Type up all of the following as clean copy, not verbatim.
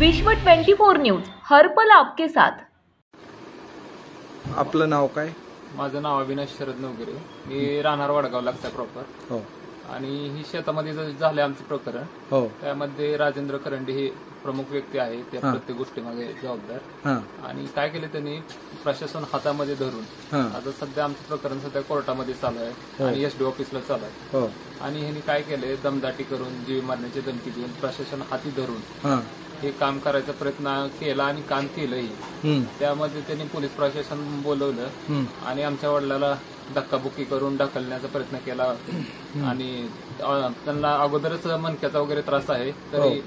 विश्व 24 न्यूज हर पल आपके साथ। आपलं नाव काय? माझं नाव अविनाश शरद नवगिरे, मी राहणार वडगाव लागता प्रॉपर। हो. आणि ही शेतामध्ये झाले आमचं प्रकरण। हो. त्यामध्ये राजेंद्र करंडे हे प्रमुख व्यक्ती आहे, त्या प्रत्येक गोष्टीमध्ये जबाबदार। आणि काय केले त्यांनी, प्रशासन हातामध्ये धरून आता सध्या आमचं प्रकरण सध्या कोर्टामध्ये चालू आहे आणि एसडी ऑफिसला चालू आहे। आणि ह्यांनी काय केलंय, दमदाटी करून जीव मारण्याची धमकी देऊन प्रशासन हाती धरून हे काम करायचा प्रयत्न केला आणि काम केलंही। त्यामध्ये त्यांनी पोलीस प्रशासन बोलवलं आणि आमच्या वडिलाला धक्काबुक्की करून ढकलण्याचा प्रयत्न केला। आणि त्यांना अगोदरच मणक्याचा वगैरे त्रास आहे, तरी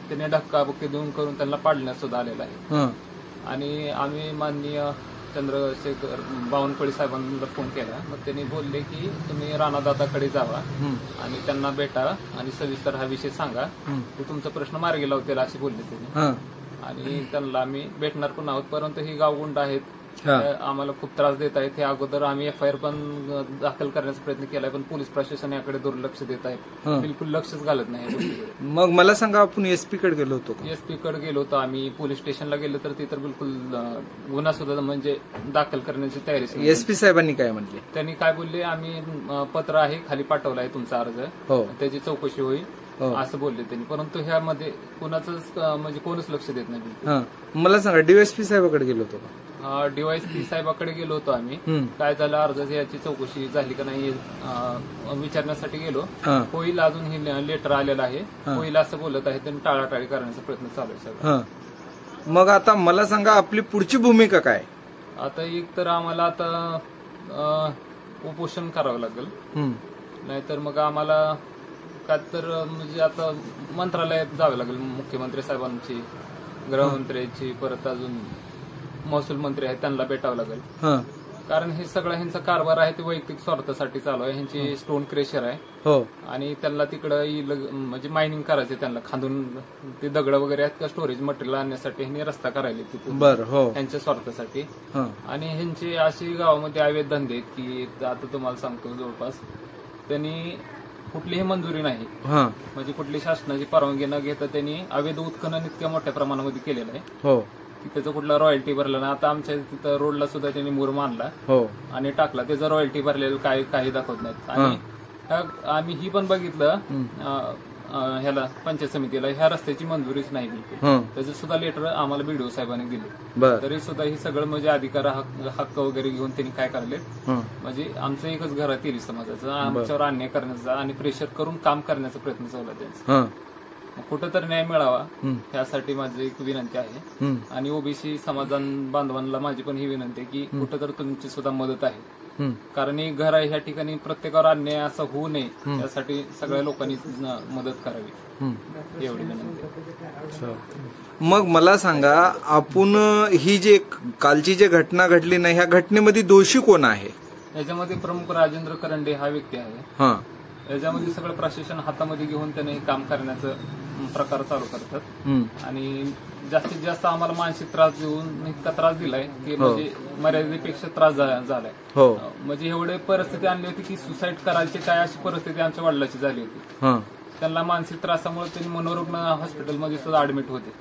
त्यांनी धक्काबुक्की देऊन करून त्यांना पाडण्यात सुद्धा आलेला आहे। आणि आम्ही माननीय चंद्रशेखर बावनकुळे साहेबांना फोन केला, मग त्यांनी बोलले की तुम्ही राणादादाकडे जावा आणि त्यांना भेटा आणि सविस्तर हा विषय सांगा, ते तुमचा प्रश्न मार्गी लावतील असे बोलले त्यांनी। आणि त्यांना आम्ही भेटणार पण आहोत, परंतु ही गावगुंड आहेत, आम्हाला खूप त्रास देत आहेत। हे अगोदर आम्ही FIR पण दाखल करण्याचा प्रयत्न केलाय, पण पोलीस प्रशासन याकडे दुर्लक्ष देत आहे, बिलकुल लक्षच घालत नाही। मग मला सांगा, आपण SP कडे गेलो होतो? SP कडे गेलो होतो आम्ही, पोलीस स्टेशनला गेलो तर ते तर बिलकुल गुन्हा सुद्धा म्हणजे दाखल करण्याची तयारी। SP साहेबांनी काय म्हटले? त्यांनी काय बोलले, आम्ही पत्र आहे खाली पाठवला आहे तुमचा अर्ज, त्याची चौकशी होईल असं बोलले त्यांनी, परंतु ह्यामध्ये कोणाच म्हणजे कोणच लक्ष देत नाही। मला सांगा, DSP साहेबाकडे गेलो होतो? DYSP साहेबाकडे गेलो होतो आम्ही, काय झालं अर्जाची याची चौकशी झाली का नाही विचारण्यासाठी गेलो। होईल, अजून हे लेटर आलेलं आहे, होईल असं बोलत आहे, त्यांनी टाळाटाळी करण्याचा प्रयत्न चालू आहे सगळं। मग आता मला सांगा, आपली पुढची भूमिका काय? आता एक तर आम्हाला आता उपोषण करावं लागेल, नाहीतर मग आम्हाला काय तर म्हणजे आता मंत्रालयात जावं लागेल, मुख्यमंत्री साहेबांची, गृहमंत्र्यांची, परत अजून महसूल मंत्री आहेत त्यांना भेटावं लागेल। कारण हे सगळं ह्यांचा कारभार आहे ते वैयक्तिक स्वार्थासाठी चालू आहे। ह्यांची स्टोन क्रेशर आहे आणि त्यांना तिकडं म्हणजे मायनिंग करायचे, त्यांना खांदून ते दगड वगैरे आहेत का स्टोरेज मटेरियल आणण्यासाठी ह्यांनी रस्ता करायला तिथून ह्यांच्या स्वार्थासाठी। आणि ह्यांचे अशी गावामध्ये अवैध धंदे आहेत की आता तुम्हाला सांगतो, जवळपास त्यांनी कुठलीही मंजुरी नाही, म्हणजे कुठली शासनाची परवानगी न घेता त्यांनी अवैध उत्खनन इतक्या मोठ्या प्रमाणामध्ये केलेलं आहे की त्याचं कुठला रॉयल्टी भरला ना। आता आमच्या तिथं रोडला सुद्धा त्यांनी मूर मानला आणि टाकला, त्याचं रॉयल्टी भरलेलं काही दाखवत नाहीत। आणि आम्ही ही पण बघितलं ह्याला पंचायत समितीला, ह्या रस्त्याची मंजुरीच नाही बिलकुल, त्याचं सुद्धा लेटर आम्हाला BDO साहेबांनी दिले, तरी सुद्धा ही सगळं म्हणजे अधिकार हक्क वगैरे घेऊन त्यांनी काय करले, म्हणजे आमचं एकच घर आहे तेली समाजाचं, आमच्यावर अन्याय करण्याचा आणि प्रेशर करून काम करण्याचा प्रयत्न चालू आहे त्यांचा। कुठंतरी न्याय मिळावा यासाठी माझी एक विनंती आहे। आणि OBC समाजान बांधवांना माझी पण ही विनंती आहे की कुठं तर तुमची सुद्धा मदत आहे, कारण एक घर आहे ह्या ठिकाणी, प्रत्येकावर अन्याय असं होऊ नये यासाठी सगळ्या लोकांनी मदत करावी, एवढी विनंती। मग मला सांगा, आपण ही जे कालची जी घटना घडली नाही, ह्या घटनेमध्ये दोषी कोण आहे? याच्यामध्ये प्रमुख राजेंद्र करंडे हा व्यक्ती आहे। याच्यामध्ये सगळं प्रशासन हातामध्ये घेऊन त्याने काम करण्याचं प्रकार चालू करतात आणि जास्तीत जास्त आम्हाला मानसिक त्रास देऊन इतका त्रास दिलाय की म्हणजे मर्यादेपेक्षा त्रास झालाय। म्हणजे एवढे परिस्थिती आणली होती की सुसाईड करायची काय अशी परिस्थिती आमच्या वडिलांची झाली होती। त्यांना मानसिक त्रासामुळे त्यांनी मनोरुग्ण हॉस्पिटलमध्ये सुद्धा ऍडमिट होते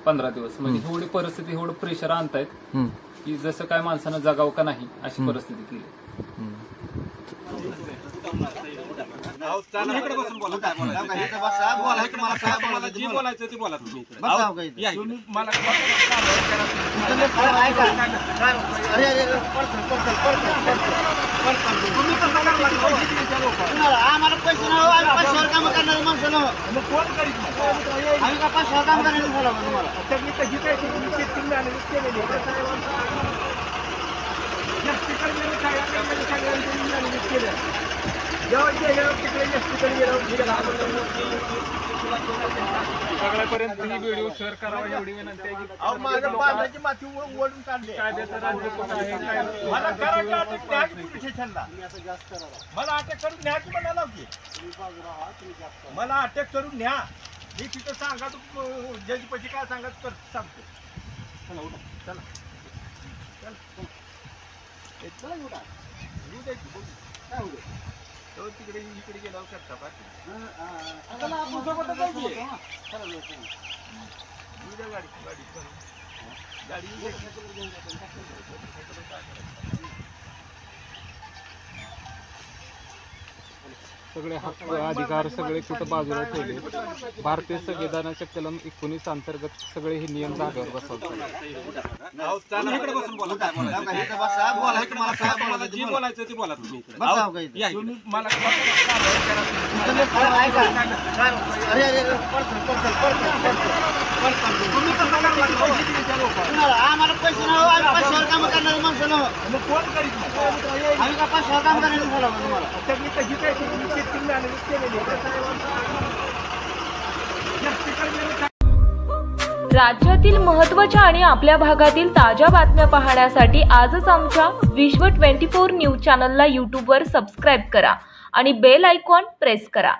15 दिवस। म्हणजे एवढी परिस्थिती, एवढं प्रेशर आणतायत की जसं काय माणसानं जगावं का नाही अशी परिस्थिती केली। इकडे बसून बोला, काय बोलायचं इकडे बसा, बोलायचं मला काय बोलायचं, जे बोलायचं ते बोला तुम्ही इकडे बसा। तुम्ही मला अरे अरे तुम्ही कसं करणार, आम्हाला पैसे नाही, आम्ही पैशावर काम करणारे माणसं ना, मग कोण करीत नाही, आम्ही का पैशावर काम करायला बोला तुम्हाला त्यांनी कशी काय तुम्ही मॅनेज केलेली सगळ्यापर्यंत ही व्हिडिओ शेअर करावा एवढी विनंती आहे की माझ्या बांधाची माती ओढून काढली, कायद्याचं राज्य कुठं आहे, काय मला करायचं अटक न्यायची स्टेशनला, मला अटक करून न्यायची म्हणाला की मला अटक करून न्या, मी तिथं सांगा जजपशी काय सांगत सांगतो। चला उठा, चला चला उठा, येऊ द्या काय होऊ दे, तो तिकडे इकडे गेल्यावर करता बाकी सगळे हक्क अधिकार सगळे कुठं बाजूला ठेवले. भारतीय संविधानाच्या कलम 19 अंतर्गत सगळे हे नियम जागेवर बसवतात. आम्हाला पैसे नाही, आम्ही पैशावर काम करणारे माणसं नाही. कोण करीत नाही, आम्ही का पैशावर काम करायला तुम्हाला राज्यातील महत्त्वाच्या आणि आपल्या भागातील ताज्या बातम्या पाहण्यासाठी आजच आमच्या विश्व 24 न्यूज चॅनलला यूट्यूबवर सबस्क्राईब करा आणि बेल आयकॉन प्रेस करा.